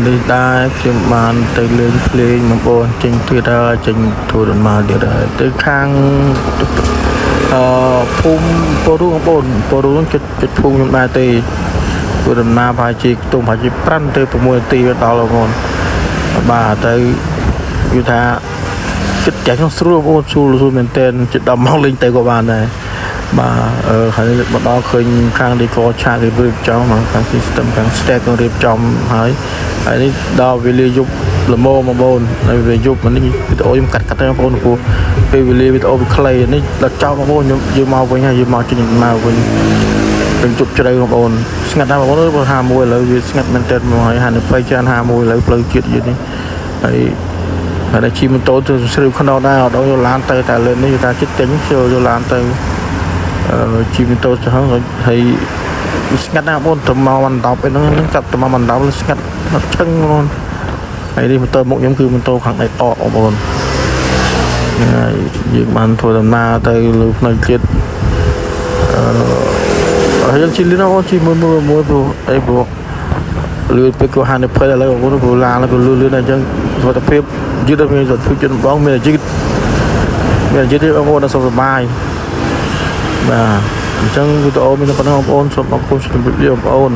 នេះដែរខ្ញុំបានទៅលេងភ្លេងបងប្អូនចេញទៀតហើយចេញធ្វើដំណើរទៀតហើយទៅខាងភូមិពរូបងប្អូនពរូចិត្តភូមិខ្ញុំដែរទេធ្វើដំណើរប្រហែលជាខ្ទង់ប្រហែលជា5ទៅ6នាទីដល់បងប្អូនបាទទៅយល់ថាចិត្តចាស់ក្នុងស្រួលបងប្អូនស្រួលមែនទែនចិត្ត10ម៉ោងលេងទៅក៏បានដែរបាទហើយមកដល់ឃើញខាងឌីកឆាតរៀបចំខាង system ខាង stack ក៏រៀបចំហើយនេះដល់វេលាយប់ល្មមបងប្អូនហើយវេលាយប់នេះវីដេអូខ្ញុំកាត់ទៅបងប្អូនព្រោះពេលវេលាវីដេអូវាខ្លីនេះដល់ចោលបងប្អូនខ្ញុំយកមកវិញហើយយកមកចេញមកវិញពេលជប់ជ្រៅបងប្អូនស្ងាត់ណាស់បងប្អូនព្រោះ51ឥឡូវវាស្ងាត់មែនទែនមកហើយហានិភ័យច្រើន51ឥឡូវផ្លូវជាតិយើងនេះហើយជិះម៉ូតូទៅស្រីខ្នោដែរអត់ដល់យកឡានទៅតែលើនេះថាចិត្តចេញចូលយកឡានទៅជិះម៉ូតូទៅហើយស្ងាត់ណាស់បងទៅមកមិន10ហ្នឹងកាត់ទៅមកមិន10ស្ងាត់អត់ឈឹងបងហើយនេះម៉ូតូមុខខ្ញុំគឺម៉ូតូខាងដៃតបងប្អូនហើយយើងបានធ្វើដំណើរទៅលើផ្លូវជាតិហើយយើងជិះលឿនណាស់បងជិះមួយព្រោះអីព្រោះលឿនពេកក៏ហានិភ័យឥឡូវបងប្អូនព្រោះឡានក៏លឿនតែអញ្ចឹងសុខភាពយឺតមានសុខភាពចិត្តបងមានយឺតទេបងប្អូនសុខសប្បាយបាទអញ្ចឹងវីដេអូមានតែប៉ុណ្ណឹងបងប្អូនសូមអរគុណជម្រាបលាបងប្អូន